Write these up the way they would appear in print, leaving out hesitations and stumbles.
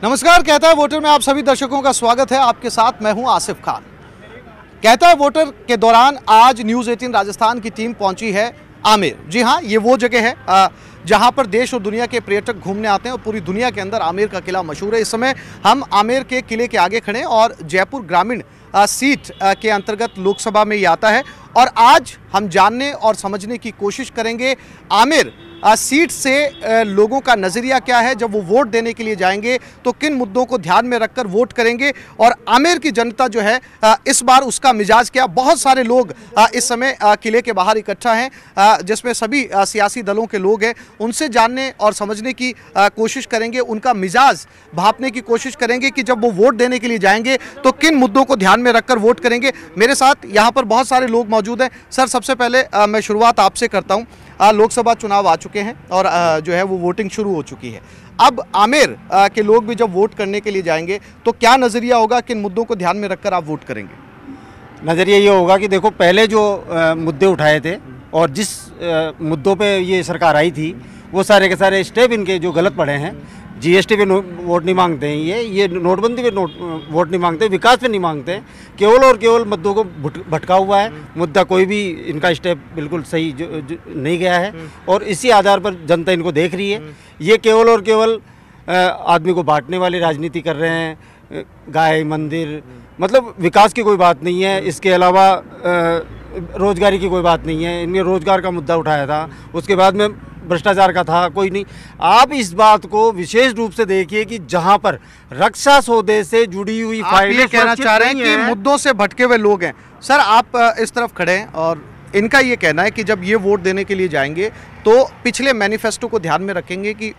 नमस्कार, कहता है वोटर में आप सभी दर्शकों का स्वागत है। आपके साथ मैं हूं आसिफ खान। कहता है वोटर के दौरान आज न्यूज़ 18 राजस्थान की टीम पहुंची है आमेर। जी हां, ये वो जगह है जहां पर देश और दुनिया के पर्यटक घूमने आते हैं और पूरी दुनिया के अंदर आमेर का किला मशहूर है। इस समय हम आमेर के किले के आगे खड़े हैं और जयपुर ग्रामीण सीट के अंतर्गत लोकसभा में ये आता है और आज हम जानने और समझने की कोशिश करेंगे आमेर सीट से लोगों का नज़रिया क्या है। जब वो वोट देने के लिए जाएंगे तो किन मुद्दों को ध्यान में रखकर वोट करेंगे और आमेर की जनता जो है इस बार उसका मिजाज क्या। बहुत सारे लोग इस समय किले के बाहर इकट्ठा हैं, जिसमें सभी सियासी दलों के लोग हैं। उनसे जानने और समझने की कोशिश करेंगे, उनका मिजाज भांपने की कोशिश करेंगे कि जब वो वोट देने के लिए जाएंगे तो किन मुद्दों को ध्यान में रखकर वोट करेंगे। मेरे साथ यहाँ पर बहुत सारे लोग मौजूद हैं। सर, सबसे पहले मैं शुरुआत आपसे करता हूँ। लोकसभा चुनाव आ चुके हैं और जो है वो वोटिंग शुरू हो चुकी है। अब आमेर के लोग भी जब वोट करने के लिए जाएंगे तो क्या नज़रिया होगा, किन मुद्दों को ध्यान में रखकर आप वोट करेंगे? नज़रिया ये होगा कि देखो, पहले जो मुद्दे उठाए थे और जिस मुद्दों पे ये सरकार आई थी वो सारे के सारे स्टेप इनके जो गलत पड़े हैं। जीएसटी पे वोट नहीं मांगते हैं, ये नोटबंदी पे वोट नहीं मांगते, विकास पे नहीं मांगते हैं। केवल और केवल मुद्दों को भटका हुआ है। मुद्दा कोई भी इनका स्टेप बिल्कुल सही जो नहीं गया है और इसी आधार पर जनता इनको देख रही है। ये केवल और केवल आदमी को बांटने वाली राजनीति कर रहे हैं। गाय मंदिर, मतलब विकास की कोई बात नहीं है। इसके अलावा रोजगारी की कोई बात नहीं है। इनने रोजगार का मुद्दा उठाया था, उसके बाद में भ्रष्टाचार का था, कोई नहीं। आप इस बात को विशेष रूप से देखिए कि जहां पर रक्षा सौदे से जुड़ी हुई फाइलें कहना चाह रहे हैं कि मुद्दों से भटके हुए लोग हैं। सर, आप इस तरफ खड़े हैं और इनका ये कहना है कि जब ये वोट देने के लिए जाएंगे तो पिछले मैनिफेस्टो को ध्यान में रखेंगे कि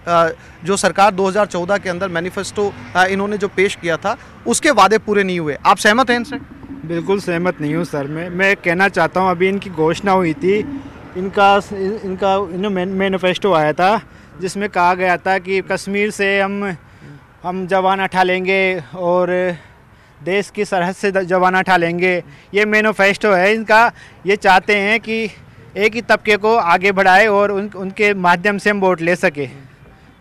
जो सरकार 2014 के अंदर मैनिफेस्टो इन्होंने जो पेश किया था उसके वादे पूरे नहीं हुए। आप सहमत हैं इनसे? बिल्कुल सहमत नहीं हूँ सर। मैं कहना चाहता हूँ, अभी इनकी घोषणा हुई थी, इनका मैनिफेस्टो आया था जिसमें कहा गया था कि कश्मीर से हम जवान उठा लेंगे और देश की सरहद से जवान उठा लेंगे। ये मैनिफेस्टो है इनका। ये चाहते हैं कि एक ही तबके को आगे बढ़ाए और उनके माध्यम से हम वोट ले सके।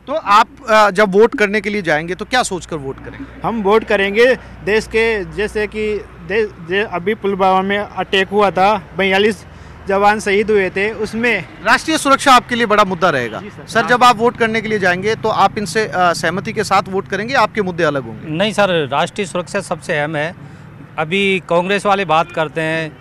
तो आप जब वोट करने के लिए जाएंगे तो क्या सोचकर वोट करेंगे? हम वोट करेंगे देश के, जैसे कि अभी पुलवामा में अटैक हुआ था, 42 जवान शहीद हुए थे, उसमें राष्ट्रीय सुरक्षा आपके लिए बड़ा मुद्दा रहेगा। सर, जब आप वोट करने के लिए जाएंगे तो आप इनसे सहमति के साथ वोट करेंगे, आपके मुद्दे अलग होंगे? नहीं सर, राष्ट्रीय सुरक्षा सबसे अहम है। अभी कांग्रेस वाले बात करते हैं,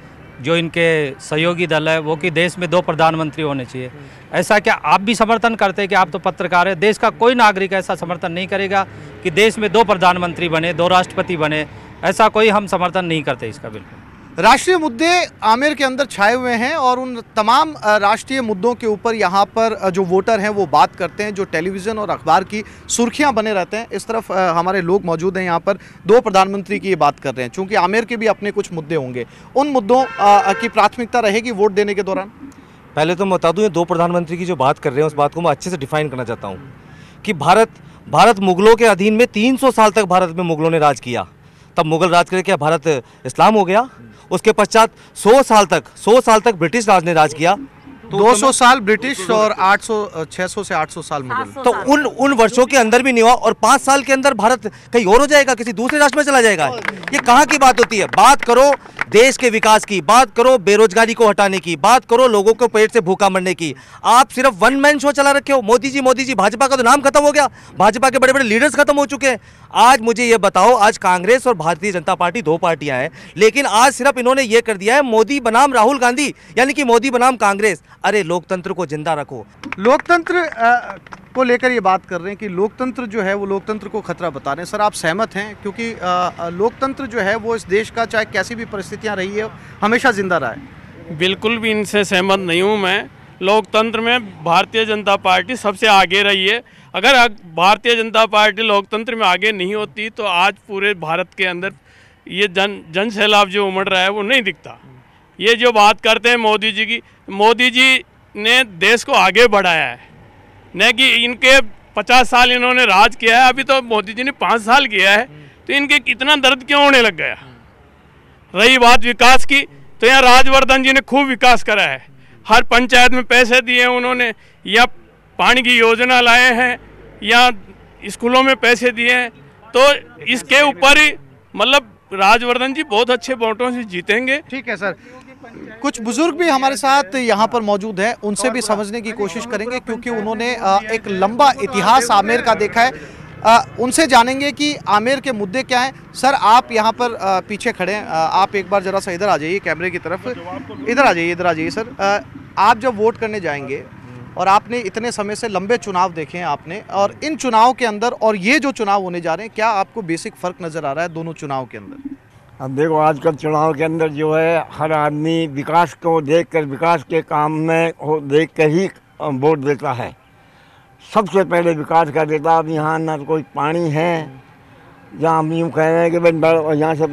जो इनके सहयोगी दल है, वो कि देश में 2 प्रधानमंत्री होने चाहिए। ऐसा क्या आप भी समर्थन करते हैं? कि आप तो पत्रकार हैं, देश का कोई नागरिक ऐसा समर्थन नहीं करेगा कि देश में 2 प्रधानमंत्री बने, 2 राष्ट्रपति बने। ऐसा कोई हम समर्थन नहीं करते इसका। बिल्कुल राष्ट्रीय मुद्दे आमेर के अंदर छाए हुए हैं और उन तमाम राष्ट्रीय मुद्दों के ऊपर यहाँ पर जो वोटर हैं वो बात करते हैं, जो टेलीविज़न और अखबार की सुर्खियाँ बने रहते हैं। इस तरफ हमारे लोग मौजूद हैं, यहाँ पर 2 प्रधानमंत्री की ये बात कर रहे हैं। चूँकि आमेर के भी अपने कुछ मुद्दे होंगे, उन मुद्दों की प्राथमिकता रहेगी वोट देने के दौरान। पहले तो मैं बता दूँ, ये 2 प्रधानमंत्री की जो बात कर रहे हैं उस बात को मैं अच्छे से डिफाइन करना चाहता हूँ कि भारत मुगलों के अधीन में 300 साल तक भारत में मुगलों ने राज किया। तब मुगल राज करके क्या भारत इस्लाम हो गया? उसके पश्चात 100 साल तक ब्रिटिश राज ने राज किया। 200 साल ब्रिटिश और 600 से 800 साल मुगल। तो उन वर्षों के अंदर भी नहीं हुआ और 5 साल के अंदर भारत कहीं और हो जाएगा, किसी दूसरे राष्ट्र में चला जाएगा। ये कहाँ की बात होती है? बात करो देश के विकास की, बात करो बेरोजगारी को हटाने की, बात करो लोगों को पेट से भूखा मरने की। आप सिर्फ 1 मैन शो चला रखे हो। मोदी जी, भाजपा का तो नाम खत्म हो गया, भाजपा के बड़े बड़े लीडर्स खत्म हो चुके हैं। आज मुझे ये बताओ, आज कांग्रेस और भारतीय जनता पार्टी 2 पार्टियां हैं, लेकिन आज सिर्फ इन्होंने ये कर दिया है मोदी बनाम राहुल गांधी, यानी कि मोदी बनाम कांग्रेस। अरे लोकतंत्र को जिंदा रखो। लोकतंत्र को लेकर ये बात कर रहे हैं कि लोकतंत्र जो है वो लोकतंत्र को खतरा बता रहे हैं। सर, आप सहमत हैं? क्योंकि लोकतंत्र जो है वो इस देश का, चाहे कैसी भी परिस्थितियां रही है, हमेशा जिंदा रहा है। बिल्कुल भी इनसे सहमत नहीं हूं मैं। लोकतंत्र में भारतीय जनता पार्टी सबसे आगे रही है। अगर भारतीय जनता पार्टी लोकतंत्र में आगे नहीं होती तो आज पूरे भारत के अंदर ये जन सैलाब जो उमड़ रहा है वो नहीं दिखता। ये जो बात करते हैं मोदी जी की, मोदी जी ने देश को आगे बढ़ाया है, न कि इनके 50 साल इन्होंने राज किया है। अभी तो मोदी जी ने 5 साल किया है, तो इनके कितना दर्द क्यों होने लग गया? रही बात विकास की, तो यहाँ राजवर्धन जी ने खूब विकास करा है। हर पंचायत में पैसे दिए हैं उन्होंने, या पानी की योजना लाए हैं, या स्कूलों में पैसे दिए हैं। तो इसके ऊपर ही मतलब राजवर्धन जी बहुत अच्छे वोटों से जीतेंगे। ठीक है सर, कुछ बुजुर्ग भी हमारे साथ यहाँ पर मौजूद हैं, उनसे भी समझने की कोशिश करेंगे क्योंकि उन्होंने एक लंबा इतिहास आमेर का देखा है। उनसे जानेंगे कि आमेर के मुद्दे क्या हैं। सर आप यहाँ पर पीछे खड़े हैं, आप एक बार जरा सा इधर आ जाइए कैमरे की तरफ, इधर आ जाइए सर। आप जब वोट करने जाएंगे और आपने इतने समय से लंबे चुनाव देखे हैं आपने, और इन चुनाव के अंदर और ये जो चुनाव होने जा रहे हैं, क्या आपको बेसिक फ़र्क नज़र आ रहा है दोनों चुनाव के अंदर? अब देखो आजकल चुनाव के अंदर जो है हर आदमी विकास को देखकर, विकास के काम में देख कर ही वोट देता है। सबसे पहले विकास का देता। अब यहाँ ना कोई पानी है, जहाँ हम यूँ कह रहे हैं कि भाई यहाँ से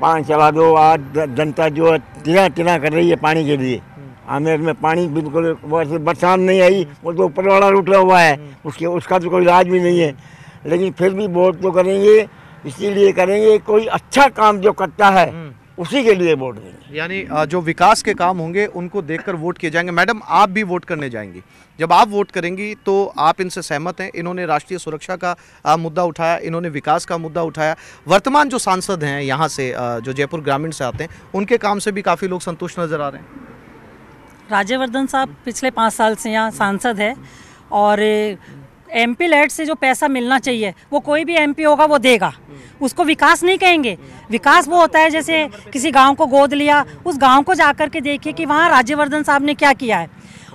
पानी चला दो। आज जनता जो है टिना कर रही है पानी के लिए। आमेर में पानी बिल्कुल वैसे बरसात नहीं आई, वो तो ऊपर वाला उठा हुआ है, उसका तो कोई इलाज भी नहीं है। लेकिन फिर भी वोट तो करेंगे, इसीलिए करेंगे कोई अच्छा काम जो करता है उसी के लिए वोट देंगे। यानी जो विकास के काम होंगे उनको देखकर वोट किए जाएंगे। मैडम आप भी वोट करने जाएंगी, जब आप वोट करेंगी तो आप इनसे सहमत हैं? इन्होंने राष्ट्रीय सुरक्षा का मुद्दा उठाया, इन्होंने विकास का मुद्दा उठाया। वर्तमान जो सांसद हैं यहाँ से जो जयपुर ग्रामीण से आते हैं, उनके काम से भी काफ़ी लोग संतुष्ट नज़र आ रहे हैं। राज्यवर्धन साहब पिछले 5 साल से यहाँ सांसद है और एमपी लेट से जो पैसा मिलना चाहिए वो कोई भी एमपी होगा वो देगा। उसको विकास नहीं कहेंगे। विकास वो होता है जैसे किसी गांव को गोद लिया, उस गांव को जाकर के देखिए कि वहाँ राज्यवर्धन साहब ने क्या किया है।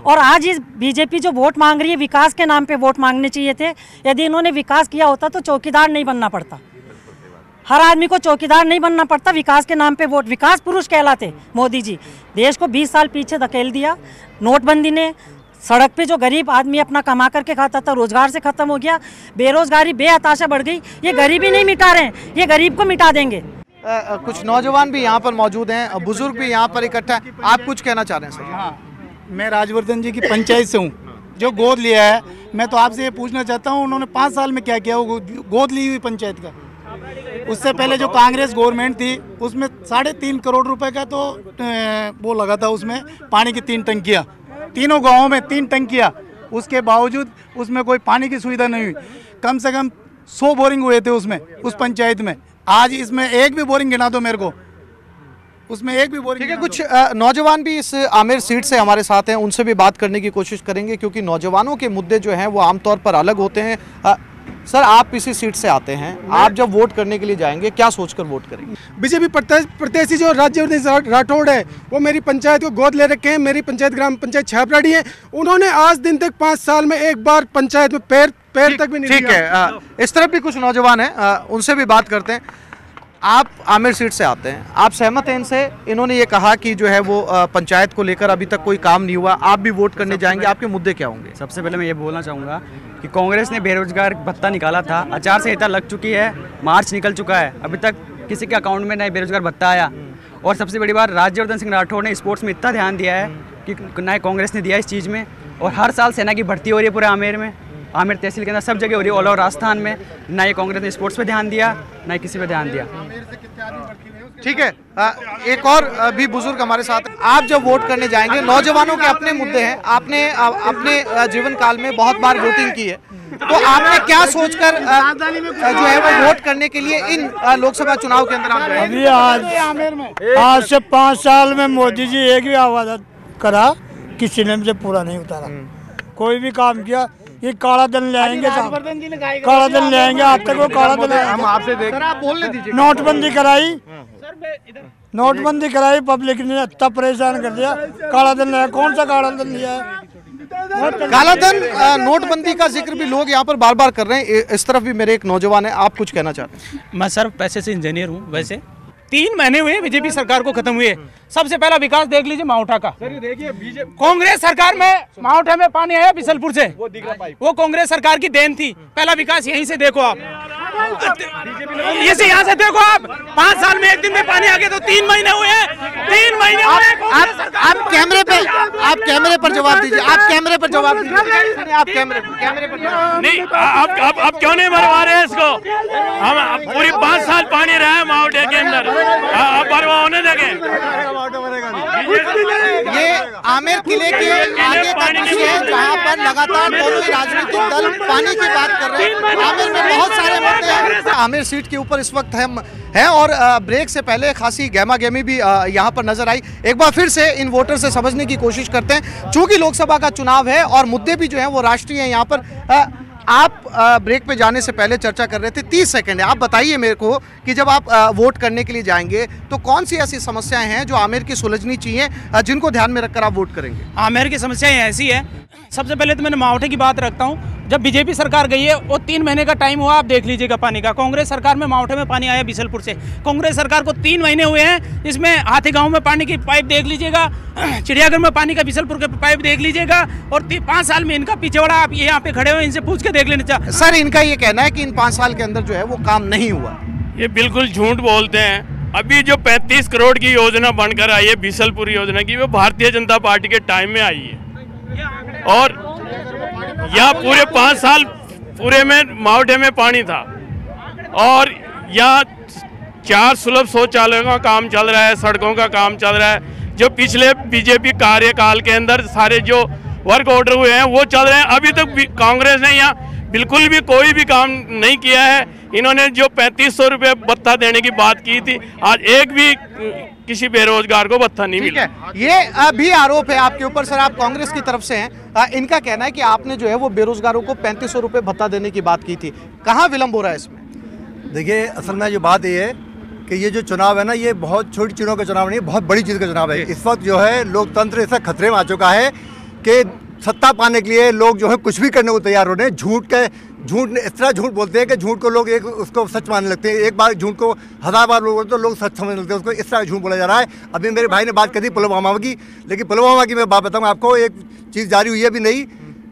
और आज इस बीजेपी जो वोट मांग रही है, विकास के नाम पे वोट मांगने चाहिए थे। यदि इन्होंने विकास किया होता तो चौकीदार नहीं बनना पड़ता। हर आदमी को चौकीदार नहीं बनना पड़ता, विकास के नाम पे वोट। विकास पुरुष कहलाते मोदी जी। देश को 20 साल पीछे धकेल दिया नोटबंदी ने। सड़क पे जो गरीब आदमी अपना कमा करके खाता था, रोजगार से खत्म हो गया। बेरोजगारी बेहताशा बढ़ गई। ये गरीबी नहीं मिटा रहे हैं, ये गरीब को मिटा देंगे। कुछ नौजवान भी यहाँ पर मौजूद हैं, बुजुर्ग भी यहाँ पर इकट्ठा हैं। आप कुछ कहना चाह रहे हैं सर? हाँ, मैं राजवर्धन जी की पंचायत से हूँ जो गोद लिया है। मैं तो आपसे ये पूछना चाहता हूँ उन्होंने 5 साल में क्या किया वो गोद ली हुई पंचायत का। उससे पहले जो कांग्रेस गवर्नमेंट थी उसमें 3.5 करोड़ रुपए का तो वो लगा था, उसमें पानी की 3 टंकियाँ, तीनों गाँवों में 3 टंकियाँ। उसके बावजूद उसमें कोई पानी की सुविधा नहीं हुई। कम से कम 100 बोरिंग हुए थे उसमें, उस पंचायत में। आज इसमें एक भी बोरिंग गिना दो मेरे को, उसमें एक भी बोरिंग। ठीक है, कुछ नौजवान भी इस आमेर सीट से हमारे साथ हैं, उनसे भी बात करने की कोशिश करेंगे क्योंकि नौजवानों के मुद्दे जो हैं वो आमतौर पर अलग होते हैं। सर आप इसी सीट से आते हैं, आप जब वोट करने के लिए जाएंगे क्या सोचकर वोट करेंगे? बीजेपी प्रत्याशी जो राज्यवर्धन राठौड़ है वो मेरी पंचायत को गोद ले रखे हैं। मेरी पंचायत ग्राम पंचायत छापराड़ी है। उन्होंने आज दिन तक 5 साल में एक बार पंचायत में पैर तक भी नहीं दिया। ठीक है, इस तरफ भी कुछ नौजवान हैं, उनसे भी बात करते हैं। आप आमेर सीट से आते हैं, आप सहमत हैं इनसे? इन्होंने ये कहा कि जो है वो पंचायत को लेकर अभी तक कोई काम नहीं हुआ, आप भी वोट करने जाएंगे, आपके मुद्दे क्या होंगे? सबसे पहले मैं ये बोलना चाहूँगा कि कांग्रेस ने बेरोजगार भत्ता निकाला था, आचार संहिता लग चुकी है, मार्च निकल चुका है, अभी तक किसी के अकाउंट में नए बेरोजगार भत्ता आया। और सबसे बड़ी बात, राज्यवर्धन सिंह राठौड़ ने स्पोर्ट्स में इतना ध्यान दिया है कि नए कांग्रेस ने दिया इस चीज़ में। और हर साल सेना की भर्ती हो रही है पूरे आमेर में, आमेर तहसील के अंदर सब जगह हो रही है, ऑल ओवर राजस्थान में। ना ये कांग्रेस ने स्पोर्ट्स पे ध्यान दिया, ना ही किसी पे ध्यान दिया। ठीक है, एक और भी बुजुर्ग हमारे साथ। आप जब वोट करने जाएंगे, नौजवानों के अपने मुद्दे हैं, आपने अपने जीवन काल में बहुत बार वोटिंग की है, तो आपने क्या सोचकर जो है वो वोट करने के लिए इन लोकसभा चुनाव के अंदर आप गए? अभी आज से 5 साल में मोदी जी एक भी वादा करा, किसी ने मुझे पूरा नहीं उतारा। कोई भी काम किया, ये काला धन ले आएंगे, काला धन ले आएंगे। आज तक वो काला धन हम आपसे देख, सर आप बोलने दीजिए। नोटबंदी कराई, नोटबंदी कराई, पब्लिक ने इतना परेशान कर दिया। काला धन लाया, कौन सा काला धन लिया है? काला धन, नोटबंदी का जिक्र भी लोग यहाँ पर बार बार कर रहे हैं। इस तरफ भी मेरे एक नौजवान है, आप कुछ कहना चाहते हैं? मैं सर पैसे से इंजीनियर हूँ। वैसे 3 महीने हुए बीजेपी सरकार को खत्म हुए। सबसे पहला विकास देख लीजिए माउठा का। कांग्रेस सरकार में माउठा में पानी आया बिसलपुर से, वो कांग्रेस सरकार की देन थी। पहला विकास यहीं से देखो आप, यहाँ से देखो आप। 5 साल में एक दिन में पानी आ गया तो 3 महीने हुए हैं। 3 महीने आप कैमरे पर जवाब दीजिए, आप कैमरे पर जवाब दीजिए, आप कैमरे पर नहीं। आप क्यों नहीं मरवा रहे हैं इसको? हम पूरी 5 साल पानी रहा है माउठे के अंदर, अब बर्बाद होने देंगे। आमेर किले के आगे का दृश्य है जहां पर लगातार दोनों ही राजनीतिक दल पानी की बात कर रहे हैं। आमेर में बहुत सारे मुद्दे हैं। आमेर सीट के ऊपर इस वक्त हम हैं और ब्रेक से पहले खासी गहमा गहमी भी यहाँ पर नजर आई। एक बार फिर से इन वोटर से समझने की कोशिश करते हैं, चूंकि लोकसभा का चुनाव है और मुद्दे भी जो है वो राष्ट्रीय हैं। यहाँ पर आप ब्रेक पे जाने से पहले चर्चा कर रहे थे, 30 सेकंड है, आप बताइए मेरे को कि जब आप वोट करने के लिए जाएंगे तो कौन सी ऐसी समस्याएं हैं जो आमेर की सुलझनी चाहिए, जिनको ध्यान में रखकर आप वोट करेंगे? आमेर की समस्याएं ऐसी है, सबसे पहले तो मैंने मावठे की बात रखता हूँ। जब बीजेपी सरकार गई है वो 3 महीने का टाइम हुआ, आप देख लीजिएगा पानी का। कांग्रेस सरकार में मावठे में पानी आया बिसलपुर से, कांग्रेस सरकार को 3 महीने हुए हैं। इसमें हाथी गांव में पानी की पाइप देख लीजिएगा, चिड़ियाघर में पानी का बिसलपुर के पाइप देख लीजिएगा, और 5 साल में इनका पीछेवाड़ा आप यहाँ पे खड़े हो, इनसे पूछ के देख लेना चाहिए। सर, इनका ये कहना है कि इन 5 साल के अंदर जो है वो काम नहीं हुआ। ये बिल्कुल झूठ बोलते हैं। अभी जो 35 करोड़ की योजना बनकर आई है बिसलपुर योजना की, वो भारतीय जनता पार्टी के टाइम में आई है, और यहाँ पूरे 5 साल पूरे में मावठे में पानी था, और यहाँ 4 सुलभ शौचालयों का काम चल रहा है, सड़कों का काम चल रहा है। जो पिछले बीजेपी कार्यकाल के अंदर सारे जो वर्क ऑर्डर हुए हैं वो चल रहे हैं। अभी तक कांग्रेस ने यहाँ बिल्कुल भी कोई भी काम नहीं किया है। इन्होंने जो 3500 रुपये भत्ता देने की बात की थी, आज एक भी किसी बेरोजगार को भत्ता नहीं मिला। ये भी आरोप है आपके ऊपर। सर, आप कांग्रेस की तरफ से हैं, इनका कहना है कि आपने जो है वो बेरोजगारों को 3500 रुपये भत्ता देने की बात की थी। कहाँ विलम्ब हो रहा है इसमें? देखिए, असल में जो बात ये है कि ये जो चुनाव है ना, ये बहुत छोटी चीज़ों का चुनाव नहीं है, बहुत बड़ी चीज़ का चुनाव है। इस वक्त जो है लोकतंत्र ऐसा खतरे में आ चुका है कि सत्ता पाने के लिए लोग जो है कुछ भी करने को तैयार हो रहे हैं। झूठ इस तरह झूठ बोलते हैं कि झूठ को लोग उसको सच मानने लगते हैं। एक बार झूठ को 1000 बार बोलते तो लोग सच समझने लगते हैं उसको। इस तरह झूठ बोला जा रहा है। अभी मेरे भाई ने बात करी पुलवामा की, लेकिन पुलवामा की मैं बात बताऊँ आपको, एक चीज़ जारी हुई है अभी नहीं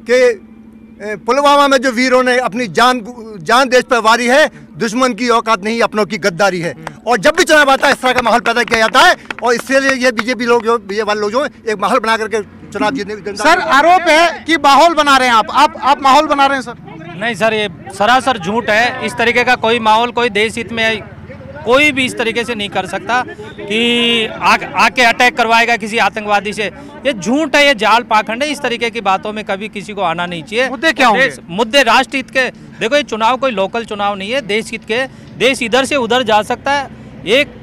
कि पुलवामा में जो वीरों ने अपनी जान देश पर वारी है, दुश्मन की औकात नहीं, अपनों की गद्दारी है। और जब भी चुनाव आता है इस तरह का माहौल पैदा किया जाता है, और इससे ये बीजेपी लोग जो बीजेपी वाले लोग जो एक माहौल बना करके चुनाव जीतने। सर, आरोप है कि माहौल बना रहे हैं आप माहौल बना रहे हैं सर। नहीं सर, ये सरासर झूठ है। इस तरीके का कोई माहौल कोई देश हित में कोई भी इस तरीके से नहीं कर सकता कि आके अटैक करवाएगा किसी आतंकवादी से। ये झूठ है, ये जाल पाखंड है। इस तरीके की बातों में कभी किसी को आना नहीं चाहिए। मुद्दे क्या होंगे? मुद्दे राष्ट्र हित के। देखो, ये चुनाव कोई लोकल चुनाव नहीं है, देश हित के। देश इधर से उधर जा सकता है। एक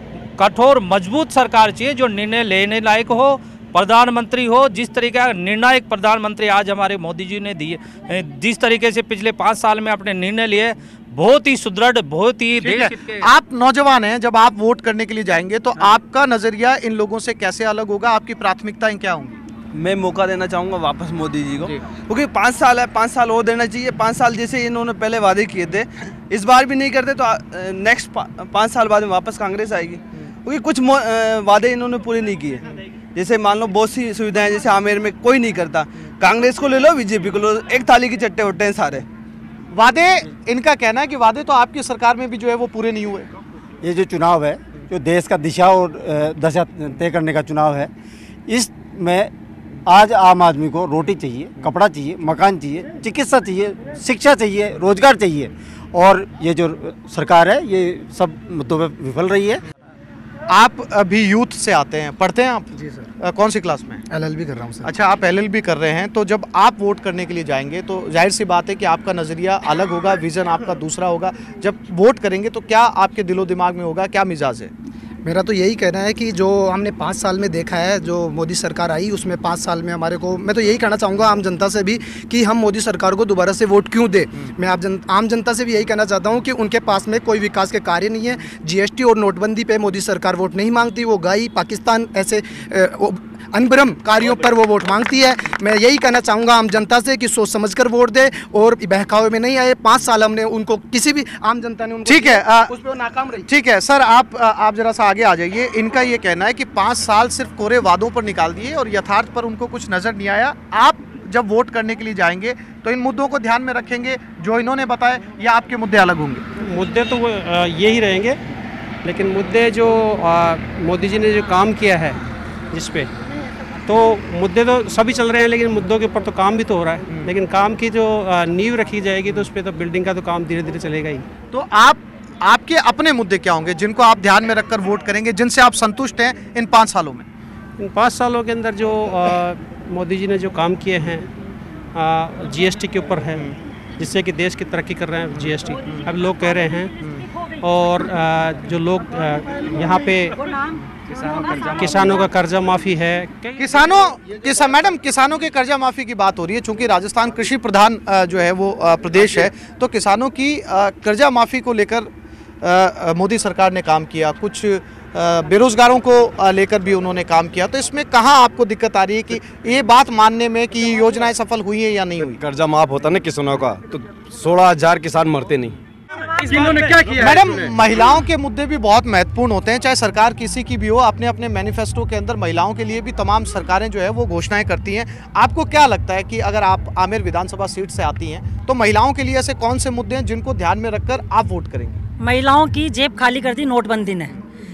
कठोर मजबूत सरकार चाहिए जो निर्णय लेने लायक हो, प्रधानमंत्री हो। जिस तरीके का निर्णायक प्रधानमंत्री आज हमारे मोदी जी ने दिए, जिस तरीके से पिछले 5 साल में अपने निर्णय लिए, बहुत ही सुदृढ़, बहुत ही देश हित के। आप नौजवान हैं, जब आप वोट करने के लिए जाएंगे तो आपका नजरिया इन लोगों से कैसे अलग होगा? आपकी प्राथमिकताएं क्या होंगी? मैं मौका देना चाहूँगा वापस मोदी जी को, क्योंकि 5 साल है, 5 साल और देना चाहिए। 5 साल जैसे इन्होंने पहले वादे किए थे, इस बार भी नहीं करते तो नेक्स्ट 5 साल बाद में वापस कांग्रेस आएगी, क्योंकि कुछ वादे इन्होंने पूरे नहीं किए। जैसे मान लो बहुत सी सुविधाएं जैसे आमेर में कोई नहीं करता। कांग्रेस को ले लो, बीजेपी को लो, एक थाली की चट्टे उठते हैं सारे वादे। इनका कहना है कि वादे तो आपकी सरकार में भी जो है वो पूरे नहीं हुए। ये जो चुनाव है, जो देश का दिशा और दशा तय करने का चुनाव है, इसमें आज आम आदमी को रोटी चाहिए, कपड़ा चाहिए, मकान चाहिए, चिकित्सा चाहिए, शिक्षा चाहिए, रोजगार चाहिए, और ये जो सरकार है ये सब मुद्दों पर विफल रही है। आप अभी यूथ से आते हैं, पढ़ते हैं आप? जी सर। कौन सी क्लास में? LLB कर रहा हूँ सर। अच्छा, आप LLB कर रहे हैं, तो जब आप वोट करने के लिए जाएंगे तो जाहिर सी बात है कि आपका नज़रिया अलग होगा, विज़न आपका दूसरा होगा। जब वोट करेंगे तो क्या आपके दिलो दिमाग में होगा, क्या मिजाज है? मेरा तो यही कहना है कि जो हमने 5 साल में देखा है, जो मोदी सरकार आई उसमें 5 साल में हमारे को, मैं तो यही कहना चाहूँगा आम जनता से भी कि हम मोदी सरकार को दोबारा से वोट क्यों दें। मैं आम जनता से भी यही कहना चाहता हूँ कि उनके पास में कोई विकास के कार्य नहीं है। GST और नोटबंदी पे मोदी सरकार वोट नहीं मांगती, वो गई पाकिस्तान ऐसे अनबरम कार्यों पर वो वोट मांगती है। मैं यही कहना चाहूँगा आम जनता से कि सोच समझकर वोट दे और बहकावे में नहीं आए। 5 साल हमने उनको किसी भी आम जनता ने उनको, ठीक है, उस पर नाकाम रही। ठीक है सर, आप जरा सा आगे आ जाइए। इनका ये कहना है कि 5 साल सिर्फ कोरे वादों पर निकाल दिए और यथार्थ पर उनको कुछ नजर नहीं आया। आप जब वोट करने के लिए जाएंगे तो इन मुद्दों को ध्यान में रखेंगे जो इन्होंने बताए, या आपके मुद्दे अलग होंगे? मुद्दे तो यही रहेंगे, लेकिन मुद्दे जो मोदी जी ने जो काम किया है जिस पे, तो मुद्दे तो सभी चल रहे हैं, लेकिन मुद्दों के ऊपर तो काम भी तो हो रहा है। लेकिन काम की जो नींव रखी जाएगी तो उस पर तो बिल्डिंग का तो काम धीरे धीरे चलेगा ही। तो आपके अपने मुद्दे क्या होंगे जिनको आप ध्यान में रखकर वोट करेंगे, जिनसे आप संतुष्ट हैं इन 5 सालों में? इन 5 सालों के अंदर जो मोदी जी ने जो काम किए हैं जीएसटी के ऊपर है, जिससे कि देश की तरक्की कर रहे हैं जीएसटी, अब लोग कह रहे हैं। और जो लोग यहाँ पे किसानों का कर्जा माफ़ी है। मैडम किसानों के कर्जा माफ़ी की बात हो रही है, चूंकि राजस्थान कृषि प्रधान जो है वो प्रदेश है, तो किसानों की कर्जा माफ़ी को लेकर मोदी सरकार ने काम किया, कुछ बेरोजगारों को लेकर भी उन्होंने काम किया। तो इसमें कहाँ आपको दिक्कत आ रही है कि ये बात मानने में कि ये योजनाएं सफल हुई है या नहीं हुई? कर्जा माफ होता ना किसानों का तो 16,000 किसान मरते नहीं। इन्होंने क्या किया? मैडम महिलाओं के मुद्दे भी बहुत महत्वपूर्ण होते हैं, चाहे सरकार किसी की भी हो। अपने अपने मैनिफेस्टो के अंदर महिलाओं के लिए भी तमाम सरकारें जो है वो घोषणाएं करती हैं। आपको क्या लगता है कि अगर आप आमेर विधानसभा सीट से आती हैं तो महिलाओं के लिए ऐसे कौन से मुद्दे हैं जिनको ध्यान में रखकर आप वोट करेंगे? महिलाओं की जेब खाली कर दी नोटबंदी ने।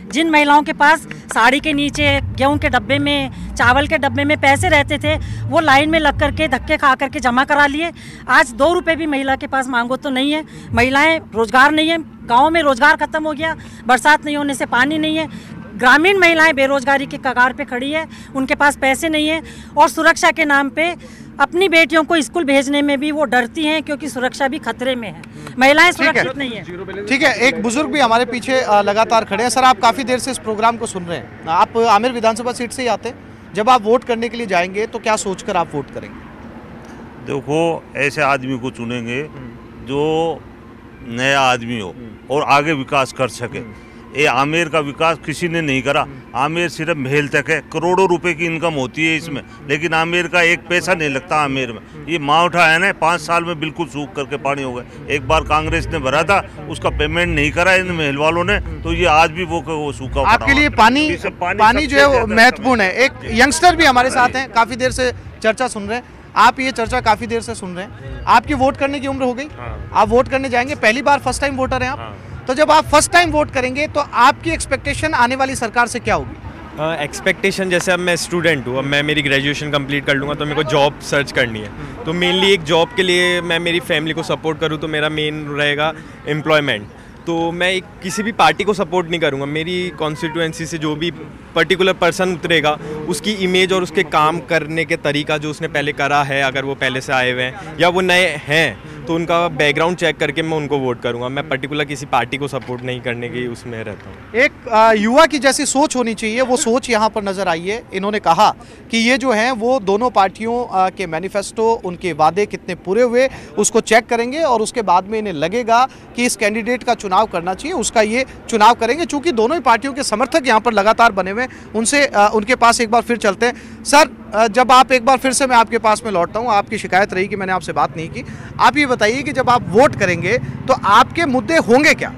जिन महिलाओं के पास साड़ी के नीचे, गेहूं के डब्बे में, चावल के डब्बे में पैसे रहते थे, वो लाइन में लग करके धक्के खा करके जमा करा लिए। आज 2 रुपये भी महिला के पास मांगो तो नहीं है। महिलाएं, रोजगार नहीं है, गाँव में रोजगार खत्म हो गया, बरसात नहीं होने से पानी नहीं है, ग्रामीण महिलाएं बेरोजगारी के कगार पे खड़ी है, उनके पास पैसे नहीं है, और सुरक्षा के नाम पे अपनी बेटियों को स्कूल भेजने में भी वो डरती हैं, क्योंकि सुरक्षा भी खतरे में है, महिलाएं सुरक्षित नहीं है। ठीक है, एक बुजुर्ग भी हमारे पीछे लगातार खड़े हैं। सर, आप काफ़ी देर से इस प्रोग्राम को सुन रहे हैं, आप आमेर विधानसभा सीट से ही आते हैं। जब आप वोट करने के लिए जाएंगे तो क्या सोचकर आप वोट करेंगे? देखो, ऐसे आदमी को चुनेंगे जो नया आदमी हो और आगे विकास कर सके। ये आमेर का विकास किसी ने नहीं करा। आमेर सिर्फ महल तक है, करोड़ों रुपए की इनकम होती है इसमें, लेकिन आमेर का एक पैसा नहीं लगता आमेर में। ये मावठा है ना, 5 साल में बिल्कुल सूख करके पानी हो गया। एक बार कांग्रेस ने भरा था, उसका पेमेंट नहीं करा इन महल वालों ने, तो ये आज भी वो सूखा। आपके लिए पानी जो है वो महत्वपूर्ण है। एक यंगस्टर भी हमारे साथ हैं, काफ़ी देर से चर्चा सुन रहे हैं। आप ये चर्चा काफ़ी देर से सुन रहे हैं, आपकी वोट करने की उम्र हो गई, आप वोट करने जाएंगे, पहली बार फर्स्ट टाइम वोटर हैं आप। तो जब आप फर्स्ट टाइम वोट करेंगे तो आपकी एक्सपेक्टेशन आने वाली सरकार से क्या होगी? एक्सपेक्टेशन जैसे अब मैं स्टूडेंट हूँ, अब मैं मेरी ग्रेजुएशन कंप्लीट कर लूँगा तो मेरे को जॉब सर्च करनी है। तो मेनली एक जॉब के लिए मैं मेरी फैमिली को सपोर्ट करूँ तो मेरा मेन रहेगा एम्प्लॉयमेंट। तो मैं किसी भी पार्टी को सपोर्ट नहीं करूँगा। मेरी कॉन्स्टिट्यूएंसी से जो भी पर्टिकुलर पर्सन उतरेगा, उसकी इमेज और उसके काम करने के तरीका जो उसने पहले करा है, अगर वो पहले से आए हुए हैं या वो नए हैं, तो उनका बैकग्राउंड चेक करके मैं उनको वोट करूंगा। मैं पर्टिकुलर किसी पार्टी को सपोर्ट नहीं करने की उसमें रहता हूँ। एक युवा की जैसी सोच होनी चाहिए, वो सोच यहाँ पर नजर आई है। इन्होंने कहा कि ये जो है वो दोनों पार्टियों के मैनिफेस्टो, उनके वादे कितने पूरे हुए उसको चेक करेंगे और उसके बाद में इन्हें लगेगा कि इस कैंडिडेट का चुनाव करना चाहिए, उसका ये चुनाव करेंगे। चूंकि दोनों ही पार्टियों के समर्थक यहाँ पर लगातार बने हुए, उनसे उनके पास एक बार फिर चलते हैं। सर, जब आप एक बार फिर से मैं आपके पास में लौटता हूँ, आपकी शिकायत रही कि मैंने आपसे बात नहीं की। आप ये बताइए कि जब आप वोट करेंगे तो आपके मुद्दे होंगे क्या?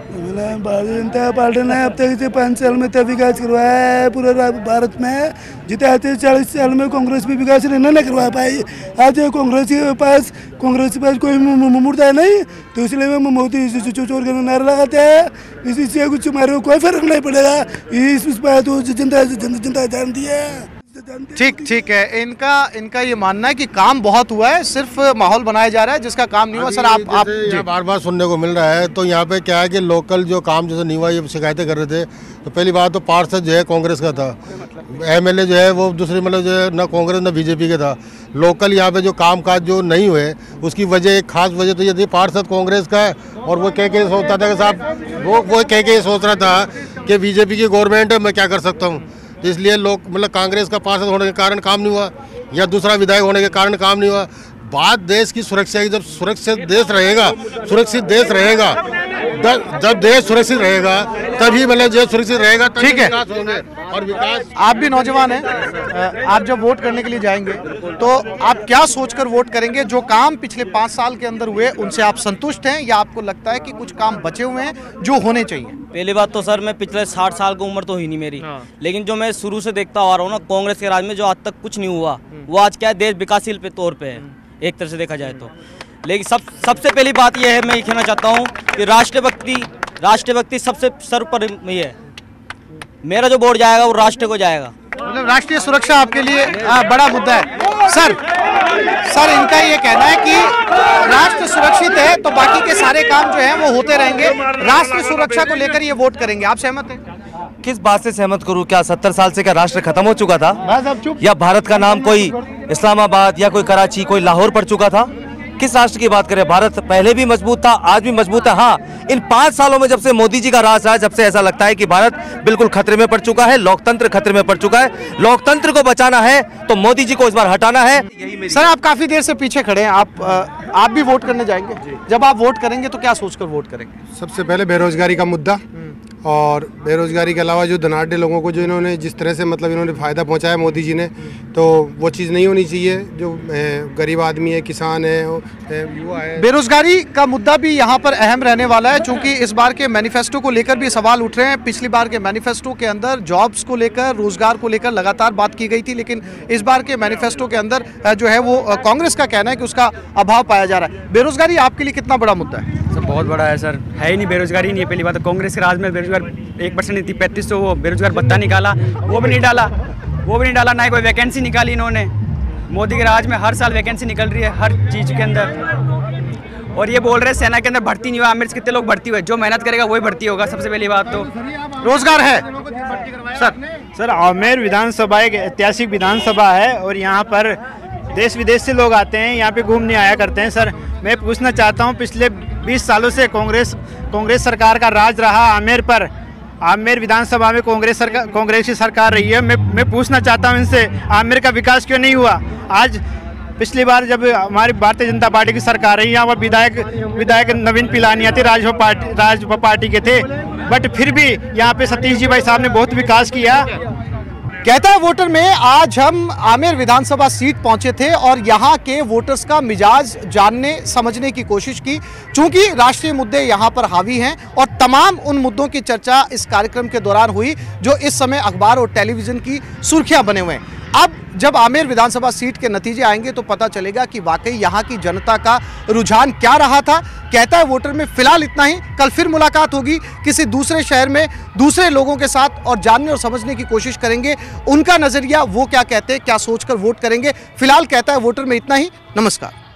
भारतीय जनता पार्टी ने अब तक 5 साल में तो विकास करवाया है पूरे भारत में। जितना 40 साल में कांग्रेस भी विकास नहीं करवा पाई। आज कांग्रेस के पास कोई मुद्दा नहीं, तो इसलिए मैं मोदी चोर का नारा लगाते हैं। इससे कुछ हमारे को कोई फर्क नहीं पड़ेगा, इस बात तो जनता जानती है। ठीक है, इनका ये मानना है कि काम बहुत हुआ है, सिर्फ माहौल बनाया जा रहा है जिसका काम नहीं हुआ। सर, आप बार बार सुनने को मिल रहा है। तो यहाँ पे क्या है कि लोकल जो काम जैसे नहीं हुआ, ये शिकायतें कर रहे थे। तो पहली बात तो पार्षद जो है कांग्रेस का था, एमएलए जो है वो दूसरी मतलब जो है ना कांग्रेस ना बीजेपी का था। लोकल यहाँ पे जो काम काज जो नहीं हुए, उसकी वजह, एक खास वजह तो ये थी पार्षद कांग्रेस का है। और वो कह के सोचता था कि साहब वो कह के सोच रहा था कि बीजेपी की गवर्नमेंट है, मैं क्या कर सकता हूँ। इसलिए लोग मतलब कांग्रेस का पार्षद होने के कारण काम नहीं हुआ या दूसरा विधायक होने के कारण काम नहीं हुआ। बात देश की सुरक्षा की, जब सुरक्षित देश रहेगा, जब देश सुरक्षित रहेगा तभी मतलब देश सुरक्षित रहेगा। ठीक है, और विकास। आप भी नौजवान हैं, आप जब वोट करने के लिए जाएंगे तो आप क्या सोचकर वोट करेंगे? जो काम पिछले 5 साल के अंदर हुए उनसे आप संतुष्ट हैं या आपको लगता है कि कुछ काम बचे हुए हैं जो होने चाहिए? पहली बात तो सर, मैं पिछले 60 साल की उम्र तो ही नहीं मेरी, लेकिन जो मैं शुरू से देखता आ रहा हूँ ना, कांग्रेस के राज में जो आज तक कुछ नहीं हुआ, वो आज क्या है, देश विकासशील पे तौर पे है एक तरह से देखा जाए तो। लेकिन सबसे पहली बात यह है, मैं ये कहना चाहता हूँ कि राष्ट्रभक्ति सबसे सर पर ये है। मेरा जो वोट जाएगा वो राष्ट्र को जाएगा। मतलब राष्ट्रीय सुरक्षा आपके लिए बड़ा मुद्दा है। सर, इनका ये कहना है कि राष्ट्र सुरक्षित है तो बाकी के सारे काम जो हैं वो होते रहेंगे, राष्ट्र सुरक्षा को लेकर ये वोट करेंगे। आप सहमत हैं? किस बात से सहमत करूं? क्या 70 साल से क्या राष्ट्र खत्म हो चुका था, या भारत का नाम कोई इस्लामाबाद या कोई कराची, कोई लाहौर पड़ चुका था? किस राष्ट्र की बात करें? भारत पहले भी मजबूत था, आज भी मजबूत है। हाँ, इन 5 सालों में जब से मोदी जी का राज आया, जब से ऐसा लगता है कि भारत बिल्कुल खतरे में पड़ चुका है, लोकतंत्र खतरे में पड़ चुका है। लोकतंत्र को बचाना है तो मोदी जी को इस बार हटाना है। सर, आप काफी देर से पीछे खड़े हैं, आप भी वोट करने जाएंगे? जब आप वोट करेंगे तो क्या सोचकर वोट करेंगे? सबसे पहले बेरोजगारी का मुद्दा, और बेरोजगारी के अलावा जो धनाढ़ लोगों को जो इन्होंने जिस तरह से मतलब इन्होंने फ़ायदा पहुंचाया मोदी जी ने, तो वो चीज़ नहीं होनी चाहिए। जो गरीब आदमी है, किसान है, युवा है। बेरोजगारी का मुद्दा भी यहाँ पर अहम रहने वाला है, क्योंकि इस बार के मैनिफेस्टो को लेकर भी सवाल उठ रहे हैं। पिछली बार के मैनिफेस्टो के अंदर जॉब्स को लेकर, रोजगार को लेकर लगातार बात की गई थी, लेकिन इस बार के मैनिफेस्टो के अंदर जो है वो कांग्रेस का कहना है कि उसका अभाव पाया जा रहा है। बेरोजगारी आपके लिए कितना बड़ा मुद्दा है? सर बहुत बड़ा है सर, है ही नहीं, बेरोजगारी नहीं है। पहली बात तो कांग्रेस के राज में बेरोजगार 1% नहीं थी, 3500 वो बेरोजगार भत्ता निकाला, वो भी नहीं डाला, ना ही कोई वैकेंसी निकाली इन्होंने। मोदी के राज में हर साल वैकेंसी निकल रही है हर चीज़ के अंदर, और ये बोल रहे हैं सेना के अंदर भर्ती नहीं हुआ। आमिर से कितने लोग भर्ती हुए? जो मेहनत करेगा वही भर्ती होगा। सबसे पहली बात तो रोजगार है। सर आमेर विधानसभा एक ऐतिहासिक विधानसभा है, और यहाँ पर देश विदेश से लोग आते हैं, यहाँ पे घूमने आया करते हैं। सर मैं पूछना चाहता हूँ, पिछले 20 सालों से कांग्रेस सरकार का राज रहा आमेर पर, आमेर विधानसभा में कांग्रेस की सरकार रही है। मैं पूछना चाहता हूँ इनसे, आमेर का विकास क्यों नहीं हुआ? आज पिछली बार जब हमारी भारतीय जनता पार्टी की सरकार रही, यहाँ पर विधायक नवीन पिलानिया थे, राजभा पार्टी के थे, बट फिर भी यहाँ पे सतीश जी भाई साहब ने बहुत विकास किया। कहता है वोटर में आज हम आमेर विधानसभा सीट पहुंचे थे और यहां के वोटर्स का मिजाज जानने समझने की कोशिश की, चूंकि राष्ट्रीय मुद्दे यहां पर हावी हैं और तमाम उन मुद्दों की चर्चा इस कार्यक्रम के दौरान हुई जो इस समय अखबार और टेलीविजन की सुर्खियां बने हुए हैं। अब जब आमेर विधानसभा सीट के नतीजे आएंगे तो पता चलेगा कि वाकई यहां की जनता का रुझान क्या रहा था। कहता है वोटर में फिलहाल इतना ही। कल फिर मुलाकात होगी किसी दूसरे शहर में दूसरे लोगों के साथ और जानने और समझने की कोशिश करेंगे उनका नजरिया, वो क्या कहते हैं, क्या सोचकर वोट करेंगे। फिलहाल कहता है वोटर में इतना ही। नमस्कार।